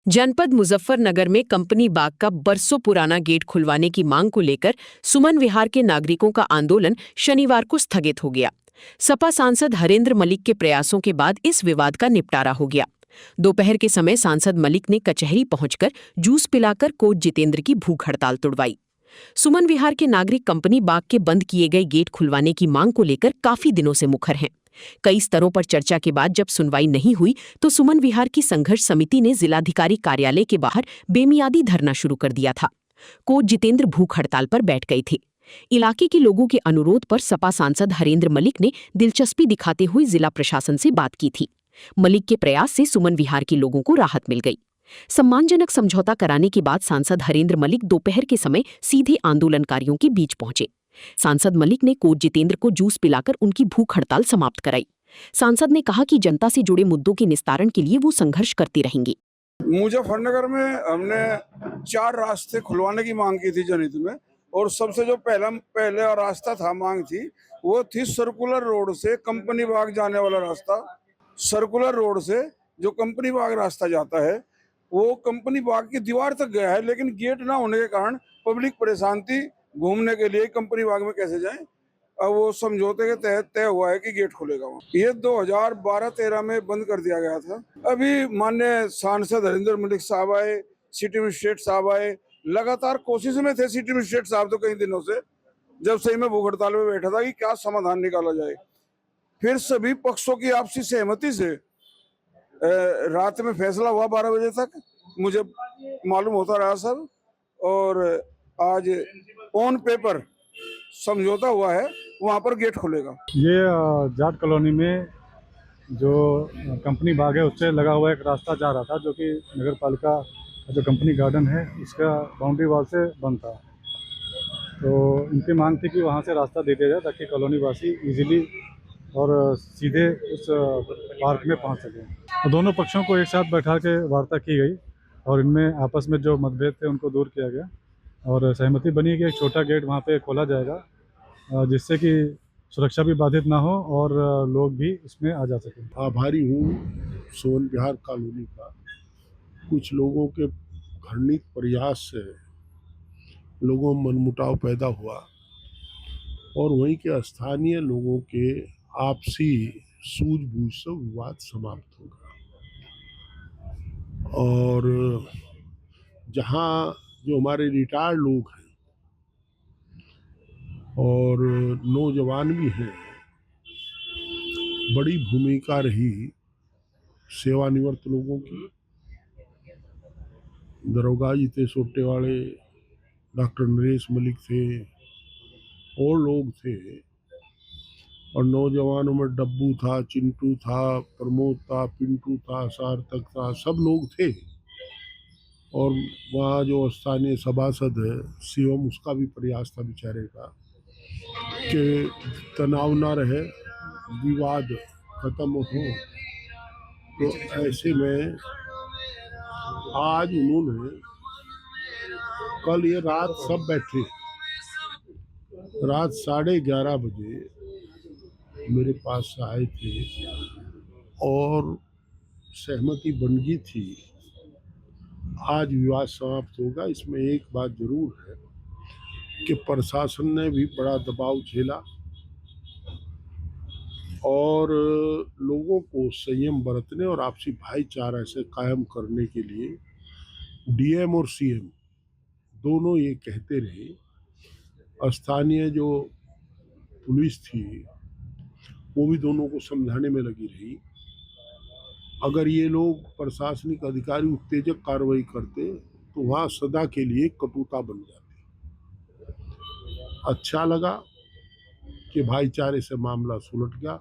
जनपद मुजफ्फरनगर में कंपनी बाग का बरसों पुराना गेट खुलवाने की मांग को लेकर सुमन विहार के नागरिकों का आंदोलन शनिवार को स्थगित हो गया। सपा सांसद हरेंद्र मलिक के प्रयासों के बाद इस विवाद का निपटारा हो गया। दोपहर के समय सांसद मलिक ने कचहरी पहुंचकर जूस पिलाकर कोच जितेंद्र की भूख हड़ताल तुड़वाई। सुमन विहार के नागरिक कंपनी बाग के बंद किए गए गेट खुलवाने की मांग को लेकर काफी दिनों से मुखर हैं। कई स्तरों पर चर्चा के बाद जब सुनवाई नहीं हुई तो सुमन विहार की संघर्ष समिति ने जिलाधिकारी कार्यालय के बाहर बेमियादी धरना शुरू कर दिया था। कोच जितेंद्र भूख हड़ताल पर बैठ गए थे। इलाके के लोगों के अनुरोध पर सपा सांसद हरेंद्र मलिक ने दिलचस्पी दिखाते हुए जिला प्रशासन से बात की थी। मलिक के प्रयास से सुमन विहार के लोगों को राहत मिल गई। सम्मानजनक समझौता कराने के बाद सांसद हरेंद्र मलिक दोपहर के समय सीधे आंदोलनकारियों के बीच पहुंचे। सांसद मलिक ने कोच जितेंद्र को जूस पिलाकर उनकी भूख हड़ताल समाप्त कराई। सांसद ने कहा कि जनता से जुड़े मुद्दों के निस्तारण के लिए वो संघर्ष करते रहेंगे। मुजफ्फरनगर में हमने 4 रास्ते खुलवाने की मांग की थी जनहित में, और सबसे जो पहले रास्ता था मांग थी वो थी सर्कुलर रोड से कंपनी बाग जाने वाला रास्ता। सर्कुलर रोड से जो कंपनी बाग रास्ता जाता है वो कंपनी बाग की दीवार तक गया है, लेकिन गेट ना होने के कारण पब्लिक परेशान थी। घूमने के लिए कंपनी बाग में कैसे जाएं? अब वो समझौते के तहत तय हुआ है कि गेट खुलेगा वहाँ। ये 2012-13 में बंद कर दिया गया था। अभी माननीय सांसद हरिंदर मलिक साहब आए, सिटी मजिस्ट्रेट साहब आए, लगातार कोशिश में थे सिटी मजिस्ट्रेट साहब तो कई दिनों से, जब से मैं भूख हड़ताल में बैठा था कि क्या समाधान निकाला जाए। फिर सभी पक्षों की आपसी सहमति से रात में फैसला हुआ 12 बजे तक, मुझे मालूम होता रहा सब, और आज ऑन पेपर समझौता हुआ है, वहाँ पर गेट खुलेगा। ये जाट कॉलोनी में जो कंपनी बाग है उससे लगा हुआ एक रास्ता जा रहा था, जो कि नगर पालिका का जो कंपनी गार्डन है उसका बाउंड्री वॉल से बंद था। तो इनकी मांग थी कि वहाँ से रास्ता दे दिया जाए ताकि कॉलोनी वासी इजीली और सीधे उस पार्क में पहुँच सकें। तो दोनों पक्षों को एक साथ बैठा के वार्ता की गई और इनमें आपस में जो मतभेद थे उनको दूर किया गया और सहमति बनी कि एक छोटा गेट वहाँ पे खोला जाएगा, जिससे कि सुरक्षा भी बाधित ना हो और लोग भी इसमें आ जा सकें। आभारी हूँ सुमन विहार कॉलोनी का। कुछ लोगों के घृणित प्रयास से लोगों में मनमुटाव पैदा हुआ और वहीं के स्थानीय लोगों के आपसी सूझबूझ से विवाद समाप्त हो गया। और जहाँ जो हमारे रिटायर्ड लोग हैं और नौजवान भी हैं, बड़ी भूमिका रही सेवानिवृत्त लोगों की। दरोगा जी थे सोटेवाड़े, डॉक्टर नरेश मलिक थे और लोग थे, और नौजवानों में डब्बू था, चिंटू था, प्रमोद था, पिंटू था, सार्थक था, सब लोग थे। और वहाँ जो स्थानीय सभासद है शिवम, उसका भी प्रयास था बेचारे का कि तनाव ना रहे, विवाद खत्म हो। तो ऐसे में आज उन्होंने कल ये रात सब बैठे, रात 11:30 बजे मेरे पास आए थे और सहमति बन गई थी। आज विवाद समाप्त होगा। इसमें एक बात जरूर है कि प्रशासन ने भी बड़ा दबाव झेला और लोगों को संयम बरतने और आपसी भाईचारा से कायम करने के लिए डीएम और सीएम दोनों ये कहते रहे। स्थानीय जो पुलिस थी वो भी दोनों को समझाने में लगी रही। अगर ये लोग प्रशासनिक अधिकारी उत्तेजक कार्रवाई करते तो वहाँ सदा के लिए कटुता बन जाती। अच्छा लगा कि भाईचारे से मामला सुलट गया।